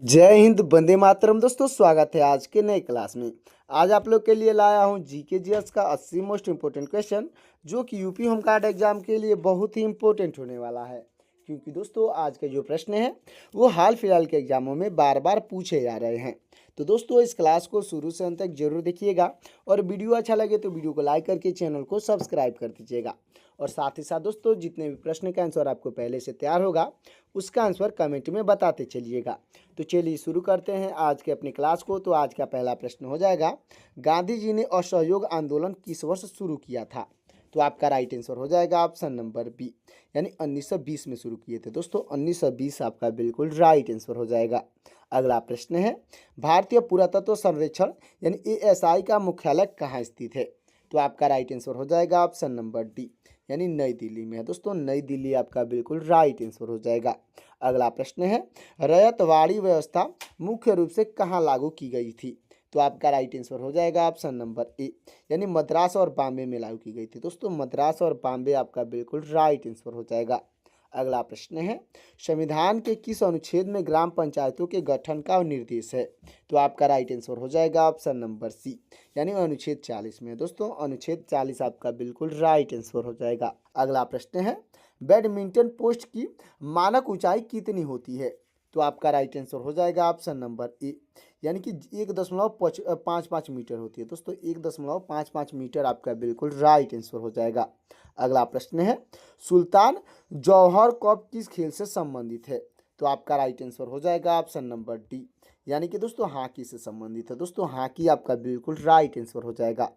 जय हिंद, वंदे मातरम। दोस्तों, स्वागत है आज के नए क्लास में। आज आप लोग के लिए लाया हूं जीके जीएस का 80 मोस्ट इम्पोर्टेंट क्वेश्चन, जो कि यूपी होम गार्ड एग्जाम के लिए बहुत ही इम्पोर्टेंट होने वाला है। क्योंकि दोस्तों, आज के जो प्रश्न हैं वो हाल फिलहाल के एग्जामों में बार बार पूछे जा रहे हैं। तो दोस्तों, इस क्लास को शुरू से अंत तक जरूर देखिएगा और वीडियो अच्छा लगे तो वीडियो को लाइक करके चैनल को सब्सक्राइब कर दीजिएगा। और साथ ही साथ दोस्तों, जितने भी प्रश्न का आंसर आपको पहले से तैयार होगा उसका आंसर कमेंट में बताते चलिएगा। तो चलिए शुरू करते हैं आज के अपनी क्लास को। तो आज का पहला प्रश्न हो जाएगा, गांधी जी ने असहयोग आंदोलन किस वर्ष शुरू किया था? तो आपका राइट आंसर हो जाएगा ऑप्शन नंबर बी, यानी 1920 में शुरू किए थे। दोस्तों, 1920 आपका बिल्कुल राइट आंसर हो जाएगा। अगला प्रश्न है, भारतीय पुरातत्व सर्वेक्षण यानी एएसआई का मुख्यालय कहाँ स्थित है? तो आपका राइट आंसर हो जाएगा ऑप्शन नंबर डी, यानी नई दिल्ली में है। दोस्तों, नई दिल्ली आपका बिल्कुल राइट आंसर हो जाएगा। अगला प्रश्न है, रैयतवाड़ी व्यवस्था मुख्य रूप से कहाँ लागू की गई थी? तो आपका राइट आंसर हो जाएगा ऑप्शन नंबर ए, यानी मद्रास और बॉम्बे में लागू की गई थी। दोस्तों, मद्रास और बॉम्बे आपका बिल्कुल राइट आंसर हो जाएगा। अगला प्रश्न है, संविधान के किस अनुच्छेद में ग्राम पंचायतों के गठन का निर्देश है? तो आपका राइट आंसर हो जाएगा ऑप्शन नंबर सी, यानी अनुच्छेद 40 में। दोस्तों, अनुच्छेद 40 आपका बिल्कुल राइट आंसर हो जाएगा। अगला प्रश्न है, बैडमिंटन पोस्ट की मानक ऊंचाई कितनी होती है? तो आपका राइट आंसर हो जाएगा ऑप्शन नंबर ए, यानी कि 1.55 मीटर होती है। दोस्तों, 1.55 मीटर आपका बिल्कुल राइट आंसर हो जाएगा। अगला प्रश्न है, सुल्तान जौहर कप किस खेल से संबंधित है? तो आपका राइट आंसर हो जाएगा ऑप्शन नंबर डी, यानी कि दोस्तों हॉकी से संबंधित है। दोस्तों, हॉकी आपका बिल्कुल राइट आंसर हो जाएगा।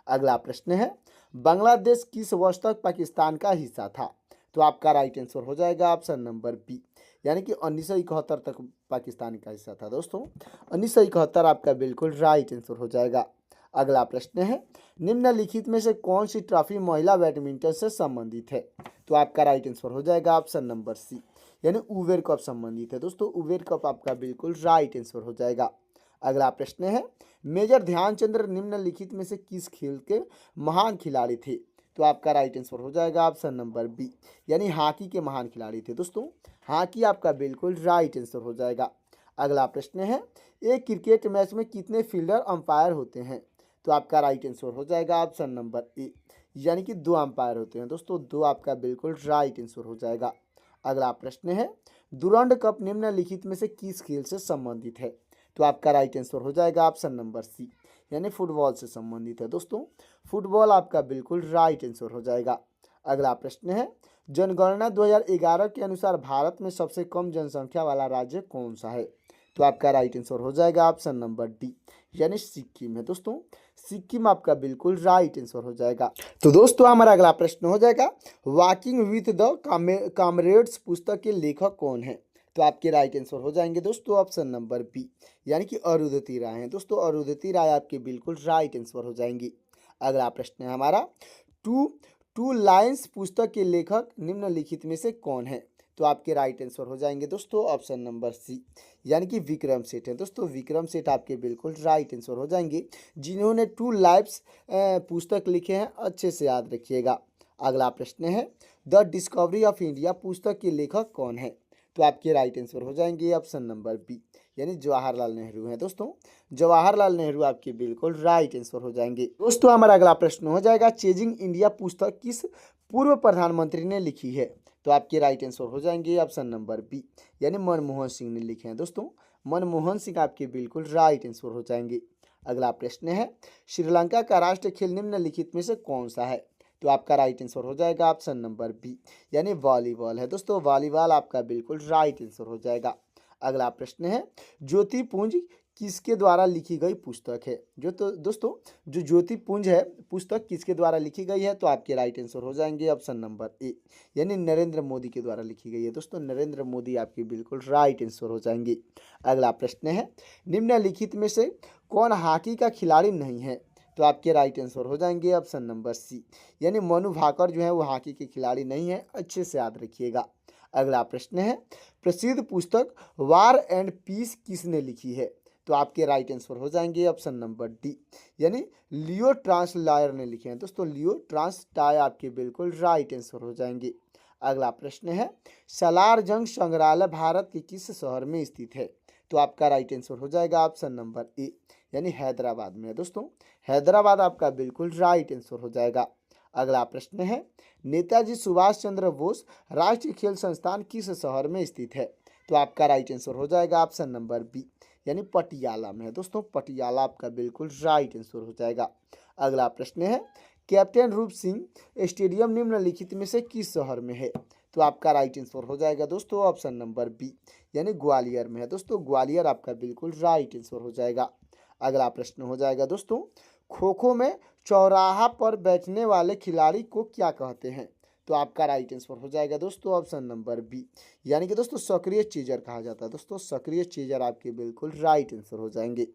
अगला प्रश्न है, बांग्लादेश किस वर्ष तक पाकिस्तान का हिस्सा था? तो आपका राइट आंसर हो जाएगा ऑप्शन नंबर बी, यानी कि 1971 तक पाकिस्तान का हिस्सा था। दोस्तों, 1971 आपका बिल्कुल राइट आंसर हो जाएगा। अगला प्रश्न है, निम्नलिखित में से कौन सी ट्रॉफी महिला बैडमिंटन से संबंधित है? तो आपका राइट आंसर हो जाएगा ऑप्शन नंबर सी, यानी उबेर कप संबंधित है। दोस्तों, उबेर कप आपका बिल्कुल राइट आंसर हो जाएगा। अगला प्रश्न है, मेजर ध्यानचंद निम्नलिखित में से किस खेल के महान खिलाड़ी थे? तो आपका राइट आंसर हो जाएगा ऑप्शन नंबर बी, यानी हॉकी के महान खिलाड़ी थे। दोस्तों, हॉकी आपका बिल्कुल राइट आंसर हो जाएगा। अगला प्रश्न है, एक क्रिकेट मैच में कितने फील्डर अंपायर होते हैं? तो आपका राइट आंसर हो जाएगा ऑप्शन नंबर ए, यानी कि 2 अंपायर होते हैं। दोस्तों, 2 आपका बिल्कुल राइट आंसर हो जाएगा। अगला प्रश्न है, डुरंड कप निम्नलिखित में से किस खेल से संबंधित है? तो आपका राइट आंसर हो जाएगा ऑप्शन नंबर सी, यानी फुटबॉल से संबंधित है। दोस्तों, फुटबॉल आपका बिल्कुल राइट आंसर हो जाएगा। अगला प्रश्न है, जनगणना 2011 के अनुसार भारत में सबसे कम जनसंख्या वाला राज्य कौन सा है? तो आपका राइट आंसर हो जाएगा ऑप्शन नंबर डी, यानी सिक्किम है। दोस्तों, सिक्किम आपका बिल्कुल राइट आंसर हो जाएगा। तो दोस्तों, हमारा अगला प्रश्न हो जाएगा, वॉकिंग विथ द कॉमरेड्स पुस्तक के लेखक कौन है? तो आपके राइट आंसर हो जाएंगे दोस्तों ऑप्शन नंबर बी, यानी कि अरुंधति राय हैं। दोस्तों, अरुंधति राय आपके बिल्कुल राइट आंसर हो जाएंगी। अगला प्रश्न है हमारा, टू टू लाइन्स पुस्तक के लेखक निम्नलिखित में से कौन है? तो आपके राइट आंसर हो जाएंगे दोस्तों ऑप्शन नंबर सी, यानी कि विक्रम सेठ है। दोस्तों, विक्रम सेठ आपके बिल्कुल राइट आंसर हो जाएंगे, जिन्होंने टू लाइव्स पुस्तक लिखे हैं। अच्छे से याद रखिएगा। अगला प्रश्न है, द डिस्कवरी ऑफ इंडिया पुस्तक के लेखक कौन है? तो आपके राइट आंसर हो जाएंगे ऑप्शन नंबर बी, यानी जवाहरलाल नेहरू हैं। दोस्तों, जवाहरलाल नेहरू आपके बिल्कुल राइट आंसर हो जाएंगे। दोस्तों, हमारा अगला प्रश्न हो जाएगा, चेजिंग इंडिया पुस्तक किस पूर्व प्रधानमंत्री ने लिखी है? तो आपके राइट आंसर हो जाएंगे ऑप्शन नंबर बी, यानी मनमोहन सिंह ने लिखे हैं। दोस्तों, मनमोहन सिंह आपके बिल्कुल राइट आंसर हो जाएंगे। अगला प्रश्न है, श्रीलंका का राष्ट्रीय खेल निम्नलिखित में से कौन सा है? तो आपका राइट आंसर हो जाएगा ऑप्शन नंबर बी, यानी वॉलीबॉल है। दोस्तों, वॉलीबॉल आपका बिल्कुल राइट आंसर हो जाएगा। अगला प्रश्न है, ज्योतिपुंज किसके द्वारा लिखी गई पुस्तक है? दोस्तों, जो ज्योतिपुंज है पुस्तक किसके द्वारा लिखी गई है? तो आपके राइट आंसर हो जाएंगे ऑप्शन नंबर ए, यानी नरेंद्र मोदी के द्वारा लिखी गई है। दोस्तों, नरेंद्र मोदी आपके बिल्कुल राइट आंसर हो जाएंगे। अगला प्रश्न है, निम्नलिखित में से कौन हॉकी का खिलाड़ी नहीं है? तो आपके राइट आंसर हो जाएंगे ऑप्शन नंबर सी, यानी मनु भाकर जो है वो हॉकी के खिलाड़ी नहीं है। अच्छे से याद रखिएगा। अगला प्रश्न है, प्रसिद्ध पुस्तक वार एंड पीस किसने लिखी है? तो आपके राइट आंसर हो जाएंगे ऑप्शन नंबर डी, यानी लियो ट्रांसलायर ने लिखे हैं। दोस्तों, लियो ट्रांसटाय आपके बिल्कुल राइट आंसर हो जाएंगे। अगला प्रश्न है, सलार जंग संग्रहालय भारत के किस शहर में स्थित है? तो आपका राइट आंसर हो जाएगा ऑप्शन नंबर ए, यानी हैदराबाद में है दोस्तों। हैदराबाद आपका बिल्कुल राइट आंसर हो जाएगा। अगला प्रश्न है, नेताजी सुभाष चंद्र बोस राष्ट्रीय खेल संस्थान किस शहर में स्थित है? तो आपका राइट आंसर हो जाएगा ऑप्शन नंबर बी, यानी पटियाला में है दोस्तों। पटियाला आपका बिल्कुल राइट आंसर हो जाएगा। अगला प्रश्न है, कैप्टन रूप सिंह स्टेडियम निम्नलिखित में से किस शहर में है? तो आपका राइट आंसर हो जाएगा दोस्तों ऑप्शन नंबर बी, यानी ग्वालियर में है दोस्तों। ग्वालियर आपका बिल्कुल राइट आंसर हो जाएगा। अगला प्रश्न हो जाएगा दोस्तों, खो खो में चौराहा पर बैठने वाले खिलाड़ी को क्या कहते हैं? तो आपका राइट आंसर हो जाएगा दोस्तों ऑप्शन नंबर बी, यानी कि दोस्तों सक्रिय चीजर कहा जाता है दोस्तों। सक्रिय चीजर आपके बिल्कुल राइट आंसर हो जाएंगे।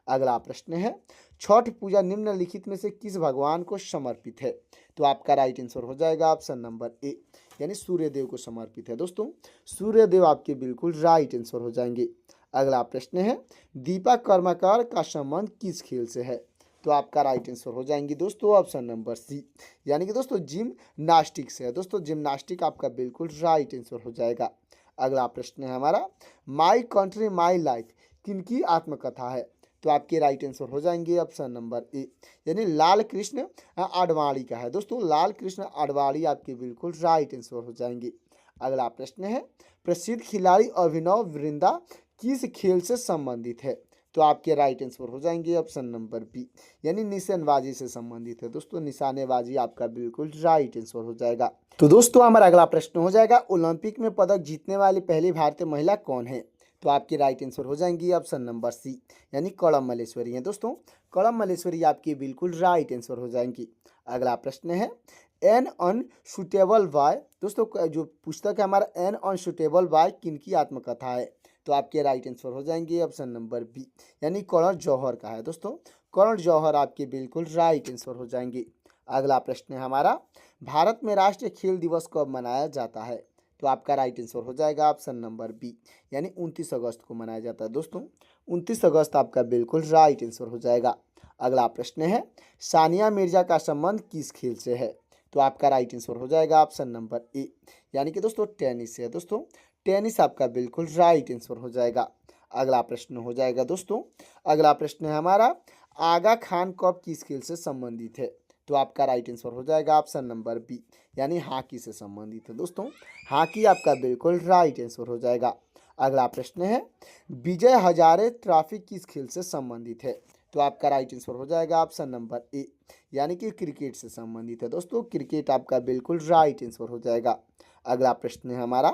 अगला प्रश्न है, छठ पूजा निम्नलिखित में से किस भगवान को समर्पित है? तो आपका राइट आंसर हो जाएगा ऑप्शन नंबर ए, यानी सूर्यदेव को समर्पित है दोस्तों। सूर्यदेव आपके बिल्कुल राइट आंसर हो जाएंगे। अगला प्रश्न है, दीपक कर्मकार का संबंध किस खेल से है? तो आपका राइट आंसर हो जाएंगे दोस्तों ऑप्शन नंबर सी, यानी कि दोस्तों जिम्नास्टिक से है दोस्तों। जिम्नास्टिक आपका बिल्कुल राइट आंसर हो जाएगा। अगला प्रश्न है हमारा, माई कंट्री माई लाइफ किनकी आत्मकथा है? तो आपके राइट आंसर हो जाएंगे ऑप्शन नंबर ए, यानी लाल कृष्ण आडवाणी का है दोस्तों। लाल कृष्ण आडवाणी आपके बिल्कुल राइट आंसर हो जाएंगे। अगला प्रश्न है, प्रसिद्ध खिलाड़ी अभिनव बिंद्रा किस खेल से संबंधित है? तो आपके राइट आंसर हो जाएंगे ऑप्शन नंबर बी, यानी निशानेबाजी से संबंधित है दोस्तों। निशानेबाजी आपका बिल्कुल राइट आंसर हो जाएगा। तो दोस्तों हमारा अगला प्रश्न हो जाएगा, ओलंपिक में पदक जीतने वाली पहली भारतीय महिला कौन है? तो आपकी राइट आंसर हो जाएंगी ऑप्शन नंबर सी, यानी कड़म मल्लेश्वरी है दोस्तों। कड़म मल्लेश्वरी आपकी बिल्कुल राइट आंसर हो जाएंगी। अगला प्रश्न है, एन अनसुटेबल बॉय दोस्तों, जो पुस्तक है हमारा एन अनसुटेबल बॉय किनकी आत्मकथा है? तो आपके राइट आंसर हो जाएंगे ऑप्शन नंबर बी, यानी कर्ण जौहर का है दोस्तों। कर्ण जौहर आपके बिल्कुल राइट आंसर हो जाएंगे। अगला प्रश्न है हमारा, भारत में राष्ट्रीय खेल दिवस कब मनाया जाता है? तो आपका राइट आंसर हो जाएगा ऑप्शन नंबर बी, यानी 29 अगस्त को मनाया जाता है दोस्तों। 29 अगस्त आपका बिल्कुल राइट आंसर हो जाएगा। अगला प्रश्न है, सानिया मिर्जा का संबंध किस खेल से है? तो आपका राइट आंसर हो जाएगा ऑप्शन नंबर ए, यानी कि दोस्तों टेनिस से है दोस्तों। टेनिस आपका बिल्कुल राइट आंसर हो जाएगा। अगला प्रश्न हो जाएगा दोस्तों, अगला प्रश्न है हमारा, आगा खान कप किस खेल से संबंधित है? तो आपका राइट आंसर हो जाएगा ऑप्शन नंबर बी, यानी हॉकी से संबंधित है दोस्तों। हॉकी आपका बिल्कुल राइट आंसर हो जाएगा। अगला प्रश्न है, विजय हजारे ट्रॉफी किस खेल से संबंधित है? तो आपका राइट आंसर हो जाएगा ऑप्शन नंबर ए, यानी कि क्रिकेट से संबंधित है दोस्तों। क्रिकेट आपका बिल्कुल राइट आंसर हो जाएगा। अगला प्रश्न है हमारा,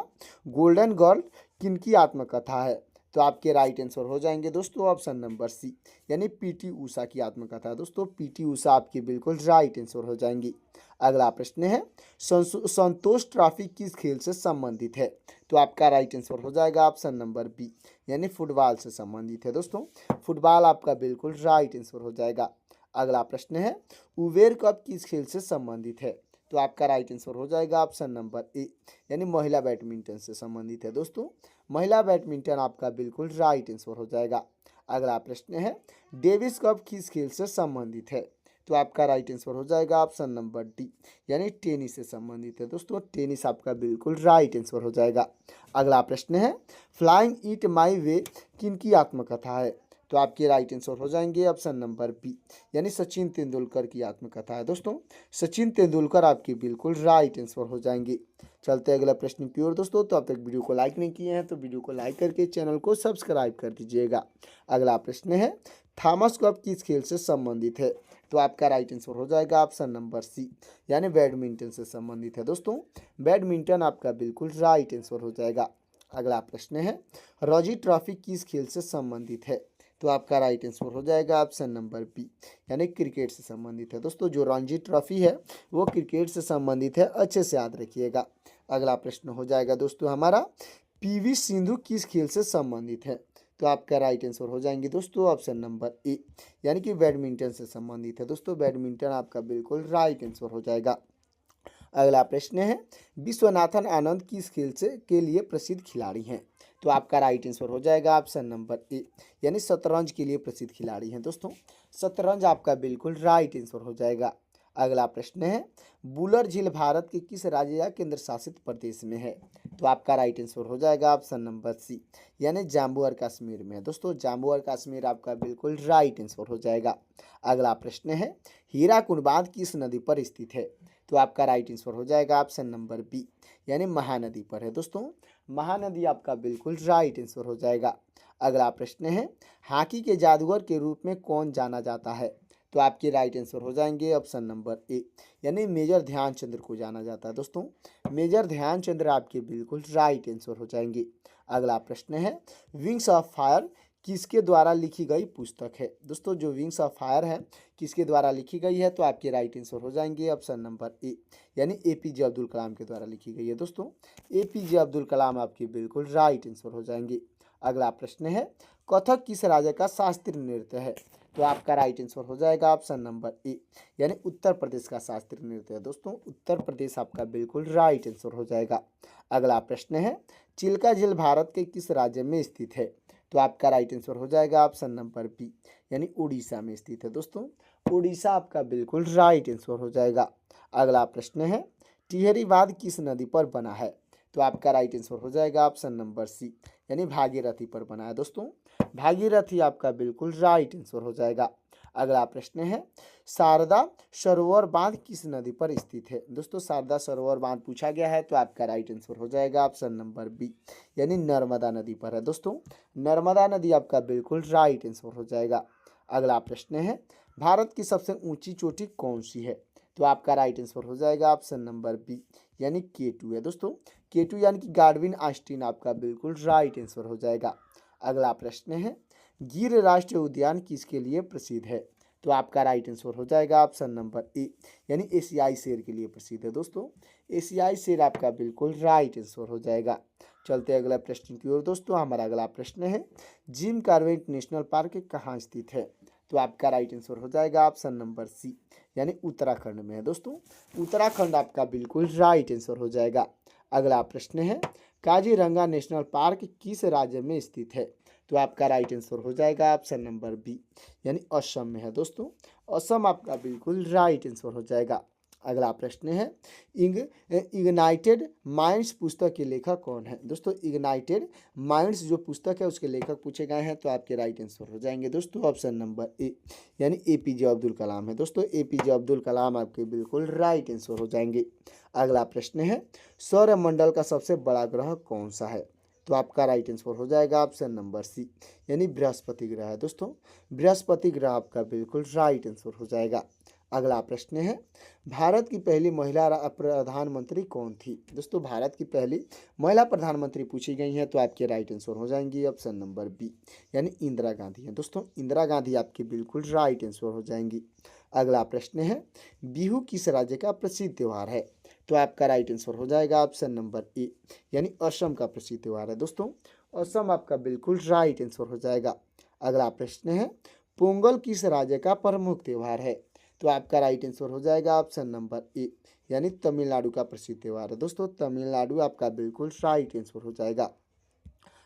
गोल्डन गर्ल किनकी आत्मकथा है? तो आपके राइट आंसर हो जाएंगे दोस्तों ऑप्शन नंबर सी, यानी पीटी उषा की आत्मकथा है दोस्तों। पीटी उषा आपकी बिल्कुल राइट आंसर हो जाएंगी। अगला प्रश्न है, संतोष ट्रॉफी किस खेल से संबंधित है? तो आपका राइट आंसर हो जाएगा ऑप्शन नंबर बी, यानी फुटबॉल से संबंधित है दोस्तों। फुटबॉल आपका बिल्कुल राइट आंसर हो जाएगा। अगला प्रश्न है, उबेर कप किस खेल से संबंधित है? तो आपका राइट आंसर हो जाएगा ऑप्शन नंबर ए, यानी महिला बैडमिंटन से संबंधित है दोस्तों। महिला बैडमिंटन आपका बिल्कुल राइट आंसर हो जाएगा। अगला प्रश्न है, डेविस कप किस खेल से संबंधित है? तो आपका राइट आंसर हो जाएगा ऑप्शन नंबर डी, यानी टेनिस से संबंधित है दोस्तों। टेनिस आपका बिल्कुल राइट आंसर हो जाएगा। अगला प्रश्न है, फ्लाइंग इट माई वे किनकी आत्मकथा है? तो आपके राइट आंसर हो जाएंगे ऑप्शन नंबर बी, यानी सचिन तेंदुलकर की आत्मकथा है दोस्तों। सचिन तेंदुलकर आपकी बिल्कुल राइट आंसर हो जाएंगे। चलते अगला प्रश्न की ओर दोस्तों। तो अब तक वीडियो को लाइक नहीं किए हैं तो वीडियो को लाइक करके चैनल को सब्सक्राइब कर दीजिएगा। अगला प्रश्न है, थॉमस कप किस खेल से संबंधित है? तो आपका राइट आंसर हो जाएगा ऑप्शन नंबर सी, यानी बैडमिंटन से संबंधित है दोस्तों। बैडमिंटन आपका बिल्कुल राइट आंसर हो जाएगा। अगला प्रश्न है, रणजी ट्रॉफी किस खेल से संबंधित है? तो आपका राइट आंसर हो जाएगा ऑप्शन नंबर बी, यानी क्रिकेट से संबंधित है दोस्तों। जो रणजी ट्रॉफी है वो क्रिकेट से संबंधित है, अच्छे से याद रखिएगा। अगला प्रश्न हो जाएगा दोस्तों हमारा, पीवी सिंधु किस खेल से संबंधित है? तो आपका राइट आंसर हो जाएंगे दोस्तों ऑप्शन नंबर ए, यानी कि बैडमिंटन से संबंधित है दोस्तों। बैडमिंटन आपका बिल्कुल राइट आंसर हो जाएगा। अगला प्रश्न है, विश्वनाथन आनंद किस खेल से के लिए प्रसिद्ध खिलाड़ी हैं? तो आपका राइट आंसर हो जाएगा ऑप्शन नंबर ए, यानी शतरंज के लिए प्रसिद्ध खिलाड़ी हैं दोस्तों। शतरंज आपका बिल्कुल राइट आंसर हो जाएगा। अगला प्रश्न है बुलर झील भारत के किस राज्य या केंद्र शासित प्रदेश में है? तो आपका राइट आंसर हो जाएगा ऑप्शन नंबर सी, यानी जम्मू और कश्मीर में है। दोस्तों जम्मू और कश्मीर आपका बिल्कुल राइट आंसर हो जाएगा। अगला प्रश्न है हीराकुंड बांध किस नदी पर स्थित है? तो आपका राइट आंसर हो जाएगा ऑप्शन नंबर बी, यानी महानदी पर है। दोस्तों महानदी आपका बिल्कुल राइट आंसर हो जाएगा। अगला प्रश्न है हॉकी के जादूगर के रूप में कौन जाना जाता है? तो आपके राइट आंसर हो जाएंगे ऑप्शन नंबर ए, यानी मेजर ध्यानचंद्र को जाना जाता है। दोस्तों मेजर ध्यानचंद्र आपके बिल्कुल राइट आंसर हो जाएंगे। अगला प्रश्न है विंग्स ऑफ फायर किसके द्वारा लिखी गई पुस्तक है? दोस्तों जो विंग्स ऑफ फायर है किसके द्वारा लिखी गई है? तो आपके राइट आंसर हो जाएंगे ऑप्शन नंबर ए, यानी एपीजे अब्दुल कलाम के द्वारा लिखी गई है। दोस्तों एपीजे अब्दुल कलाम आपके बिल्कुल राइट आंसर हो जाएंगे। अगला प्रश्न है कथक किस राज्य का शास्त्रीय नृत्य है? तो आपका राइट आंसर हो जाएगा ऑप्शन नंबर ए, यानी उत्तर प्रदेश का शास्त्रीय नृत्य है। दोस्तों उत्तर प्रदेश आपका बिल्कुल राइट आंसर हो जाएगा। अगला प्रश्न है चिल्का झील भारत के किस राज्य में स्थित है? तो आपका राइट आंसर हो जाएगा ऑप्शन नंबर बी, यानी उड़ीसा में स्थित है। दोस्तों उड़ीसा आपका बिल्कुल राइट आंसर हो जाएगा। अगला प्रश्न है टिहरी बांध किस नदी पर बना है? तो आपका राइट आंसर हो जाएगा ऑप्शन नंबर सी, यानी भागीरथी पर बना है। दोस्तों भागीरथी आपका बिल्कुल राइट आंसर हो जाएगा। अगला प्रश्न है शारदा सरोवर बांध किस नदी पर स्थित है? दोस्तों शारदा सरोवर बांध पूछा गया है, तो आपका राइट आंसर हो जाएगा ऑप्शन नंबर बी, यानी नर्मदा नदी पर है। दोस्तों नर्मदा नदी आपका बिल्कुल राइट आंसर हो जाएगा। अगला प्रश्न है भारत की सबसे ऊंची चोटी कौन सी है? तो आपका राइट आंसर हो जाएगा ऑप्शन नंबर बी, यानी K2 है। दोस्तों K2 यानी कि गार्डविन आस्टीन आपका बिल्कुल राइट आंसर हो जाएगा। अगला प्रश्न है गिर राष्ट्रीय उद्यान किसके लिए प्रसिद्ध है? तो आपका राइट आंसर हो जाएगा ऑप्शन नंबर ए, यानी एशियाई शेर के लिए प्रसिद्ध है। दोस्तों एशियाई शेर आपका बिल्कुल राइट आंसर हो जाएगा। चलते अगला प्रश्न की ओर। दोस्तों हमारा अगला प्रश्न है जिम कॉर्बेट नेशनल पार्क कहाँ स्थित है? तो आपका राइट आंसर हो जाएगा ऑप्शन नंबर सी, यानी उत्तराखंड में है। दोस्तों उत्तराखंड आपका बिल्कुल राइट आंसर हो जाएगा। अगला प्रश्न है काजीरंगा नेशनल पार्क किस राज्य में स्थित है? तो आपका राइट आंसर हो जाएगा ऑप्शन नंबर बी, यानी असम में है। दोस्तों असम आपका बिल्कुल राइट आंसर हो जाएगा। अगला प्रश्न है इग्नाइटेड माइंड्स पुस्तक के लेखक कौन है? दोस्तों इग्नाइटेड माइंड्स जो पुस्तक है उसके लेखक पूछे गए हैं, तो आपके राइट आंसर हो जाएंगे दोस्तों ऑप्शन नंबर ए, यानी एपीजे अब्दुल कलाम है। दोस्तों एपीजे अब्दुल कलाम आपके बिल्कुल राइट आंसर हो जाएंगे। अगला प्रश्न है सौरमंडल का सबसे बड़ा ग्रह कौन सा है? तो आपका राइट आंसर हो जाएगा ऑप्शन नंबर सी, यानी बृहस्पति ग्रह है। दोस्तों बृहस्पति ग्रह आपका बिल्कुल राइट आंसर हो जाएगा। अगला प्रश्न है भारत की पहली महिला प्रधानमंत्री कौन थी? दोस्तों भारत की पहली महिला प्रधानमंत्री पूछी गई हैं, तो आपके राइट आंसर हो जाएंगी ऑप्शन नंबर बी, यानी इंदिरा गांधी है। दोस्तों इंदिरा गांधी आपके बिल्कुल राइट आंसर हो जाएंगी। अगला प्रश्न है बिहू किस राज्य का प्रसिद्ध त्यौहार है? तो आपका राइट आंसर हो जाएगा ऑप्शन नंबर ए, यानी असम का प्रसिद्ध त्यौहार है। दोस्तों असम आपका बिल्कुल राइट आंसर हो जाएगा। अगला प्रश्न है पोंगल किस राज्य का प्रमुख त्यौहार है? तो आपका राइट आंसर हो जाएगा ऑप्शन नंबर ए, यानी तमिलनाडु का प्रसिद्ध त्यौहार है। दोस्तों तमिलनाडु आपका बिल्कुल राइट आंसर हो जाएगा।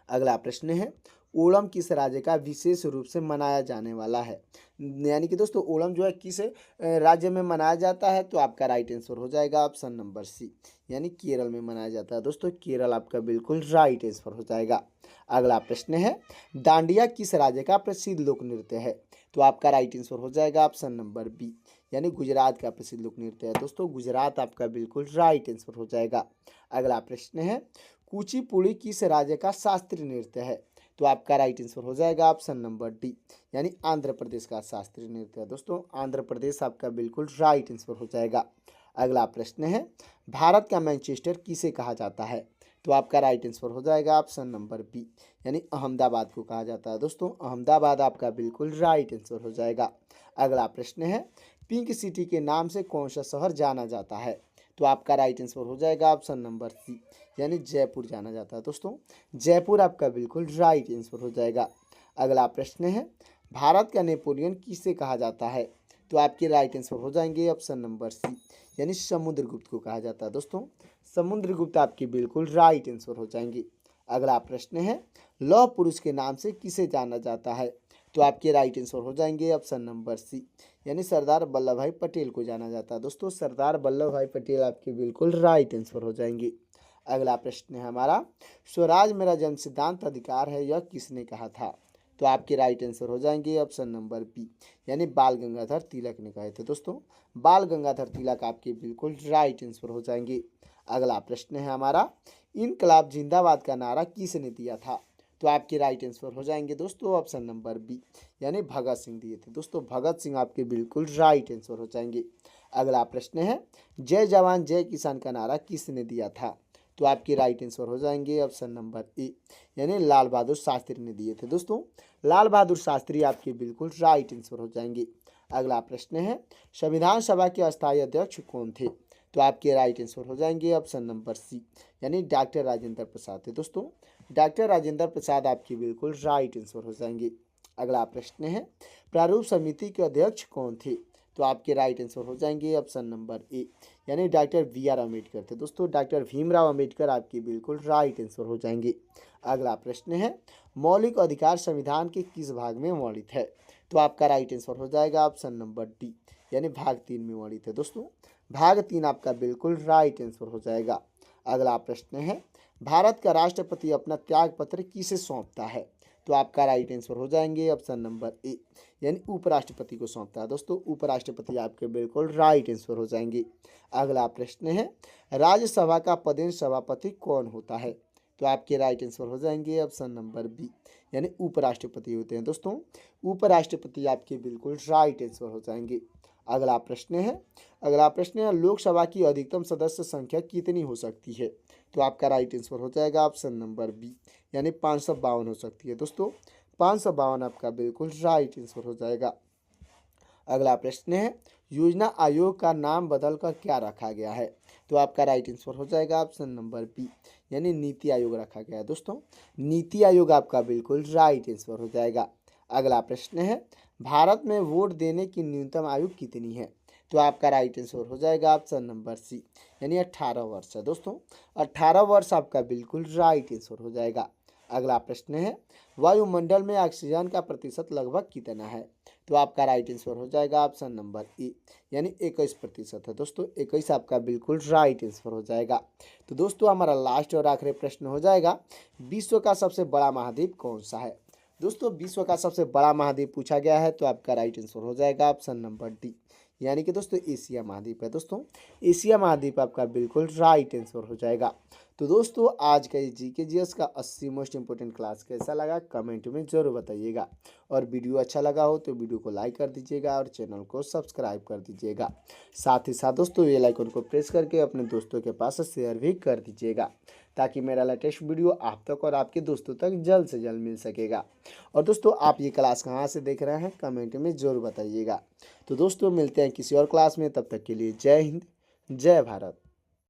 अगला प्रश्न है ओणम किस राज्य का विशेष रूप से मनाया जाने वाला है? यानी कि दोस्तों ओणम जो है किस राज्य में मनाया जाता है? तो आपका राइट आंसर हो जाएगा ऑप्शन नंबर सी, यानी केरल में मनाया जाता है। दोस्तों केरल आपका बिल्कुल राइट आंसर हो जाएगा। अगला प्रश्न है डांडिया किस राज्य का प्रसिद्ध लोक नृत्य है? तो आपका राइट आंसर हो जाएगा ऑप्शन नंबर बी, यानी गुजरात का प्रसिद्ध लोक नृत्य है। दोस्तों गुजरात आपका बिल्कुल राइट आंसर हो जाएगा। अगला प्रश्न है कुचिपुड़ी किस राज्य का शास्त्रीय नृत्य है? तो आपका राइट आंसर हो जाएगा ऑप्शन नंबर डी, यानी आंध्र प्रदेश का शास्त्रीय नृत्य है। दोस्तों आंध्र प्रदेश आपका बिल्कुल राइट आंसर हो जाएगा। अगला प्रश्न है भारत का मैनचेस्टर किसे कहा जाता है? तो आपका राइट आंसर हो जाएगा ऑप्शन नंबर बी, यानी अहमदाबाद को कहा जाता है। दोस्तों अहमदाबाद आपका बिल्कुल राइट आंसर हो जाएगा। अगला प्रश्न है पिंक सिटी के नाम से कौन सा शहर जाना जाता है? तो आपका राइट आंसर हो जाएगा ऑप्शन नंबर सी, यानी जयपुर जाना जाता है। दोस्तों जयपुर आपका बिल्कुल राइट आंसर हो जाएगा। अगला प्रश्न है भारत का नेपोलियन किसे कहा जाता है? तो आपके राइट आंसर हो जाएंगे ऑप्शन नंबर सी, यानी समुद्रगुप्त को कहा जाता है। दोस्तों समुद्रगुप्त आपकी बिल्कुल राइट आंसर हो जाएंगे। अगला प्रश्न है लौह पुरुष के नाम से किसे जाना जाता है? तो आपके राइट आंसर हो जाएंगे ऑप्शन नंबर सी, यानी सरदार वल्लभ भाई पटेल को जाना जाता है। दोस्तों सरदार वल्लभ भाई पटेल आपके बिल्कुल राइट आंसर हो जाएंगे। अगला प्रश्न है हमारा, स्वराज मेरा जन्म सिद्धांत अधिकार है यह किसने कहा था? तो आपके राइट आंसर हो जाएंगे ऑप्शन नंबर बी, यानी बाल गंगाधर तिलक ने कहे थे। दोस्तों बाल गंगाधर तिलक आपके बिल्कुल राइट आंसर हो जाएंगे। अगला प्रश्न है हमारा, इनकलाब जिंदाबाद का नारा किसने दिया था? तो आपके राइट आंसर हो जाएंगे दोस्तों ऑप्शन नंबर बी, यानी भगत सिंह दिए थे। दोस्तों भगत सिंह आपके बिल्कुल राइट आंसर हो जाएंगे। अगला प्रश्न है, जय जवान जय किसान का नारा किसने दिया था? तो आपके राइट आंसर हो जाएंगे ऑप्शन नंबर ए, यानी लाल बहादुर शास्त्री ने दिए थे। दोस्तों लाल बहादुर शास्त्री आपके बिल्कुल राइट आंसर हो जाएंगे। अगला प्रश्न है, संविधान सभा के अस्थायी अध्यक्ष कौन थे? तो आपके राइट आंसर हो जाएंगे ऑप्शन नंबर सी, यानी डॉक्टर राजेंद्र प्रसाद थे। दोस्तों डॉक्टर राजेंद्र प्रसाद आपके बिल्कुल राइट आंसर हो जाएंगे। अगला प्रश्न है, प्रारूप समिति के अध्यक्ष कौन थे? तो आपके राइट आंसर हो जाएंगे ऑप्शन नंबर ए, यानी डॉक्टर बी आर अम्बेडकर थे। दोस्तों डॉक्टर भीमराव अम्बेडकर आपके बिल्कुल राइट आंसर हो जाएंगे। अगला प्रश्न है, मौलिक अधिकार संविधान के किस भाग में वर्णित है? तो आपका राइट आंसर हो जाएगा ऑप्शन नंबर डी, यानी भाग 3 में वर्णित है। दोस्तों भाग 3 आपका बिल्कुल राइट आंसर हो जाएगा। अगला प्रश्न है, भारत का राष्ट्रपति अपना त्याग पत्र किसे सौंपता है? तो आपका राइट आंसर हो जाएंगे ऑप्शन नंबर ए, यानी उपराष्ट्रपति को सौंपता है। दोस्तों उपराष्ट्रपति आपके बिल्कुल राइट आंसर हो जाएंगे। अगला प्रश्न है, राज्यसभा का पदेन सभापति कौन होता है? तो आपके राइट आंसर हो जाएंगे ऑप्शन नंबर बी, यानी उपराष्ट्रपति होते हैं। दोस्तों उपराष्ट्रपति आपके बिल्कुल राइट आंसर हो जाएंगे। अगला प्रश्न है, लोकसभा की अधिकतम सदस्य संख्या कितनी हो सकती है? तो आपका राइट आंसर हो जाएगा ऑप्शन नंबर बी, यानी 552 हो सकती है। दोस्तों 552 आपका बिल्कुल राइट आंसर हो जाएगा। अगला प्रश्न है, योजना आयोग का नाम बदलकर क्या रखा गया है? तो आपका राइट आंसर हो जाएगा ऑप्शन नंबर बी, यानी नीति आयोग रखा गया है। दोस्तों नीति आयोग आपका बिल्कुल राइट आंसर हो जाएगा। अगला प्रश्न है, भारत में वोट देने की न्यूनतम आयु कितनी है? तो आपका राइट आंसर हो जाएगा ऑप्शन नंबर सी, यानी 18 वर्ष है। दोस्तों 18 वर्ष आपका बिल्कुल राइट आंसर हो जाएगा। अगला प्रश्न है, वायुमंडल में ऑक्सीजन का प्रतिशत लगभग कितना है? तो आपका राइट आंसर हो जाएगा ऑप्शन नंबर ए, यानी 21% है। दोस्तों 21 आपका बिल्कुल राइट आंसर हो जाएगा। तो दोस्तों हमारा लास्ट और आखिरी प्रश्न हो जाएगा, विश्व का सबसे बड़ा महाद्वीप कौन सा है? दोस्तों विश्व का सबसे बड़ा महाद्वीप पूछा गया है, तो आपका राइट आंसर हो जाएगा ऑप्शन नंबर डी, यानी कि दोस्तों एशिया महाद्वीप है। दोस्तों एशिया महाद्वीप आपका बिल्कुल राइट आंसर हो जाएगा। तो दोस्तों आज का ये जीके जीएस का 80 मोस्ट इंपोर्टेंट क्लास कैसा लगा कमेंट में ज़रूर बताइएगा, और वीडियो अच्छा लगा हो तो वीडियो को लाइक कर दीजिएगा और चैनल को सब्सक्राइब कर दीजिएगा। साथ ही साथ दोस्तों बेल आइकन को प्रेस करके अपने दोस्तों के पास शेयर भी कर दीजिएगा, ताकि मेरा लेटेस्ट वीडियो आप तक और आपके दोस्तों तक जल्द से जल्द मिल सकेगा। और दोस्तों आप ये क्लास कहाँ से देख रहे हैं कमेंट में ज़रूर बताइएगा। तो दोस्तों मिलते हैं किसी और क्लास में, तब तक के लिए जय हिंद जय भारत।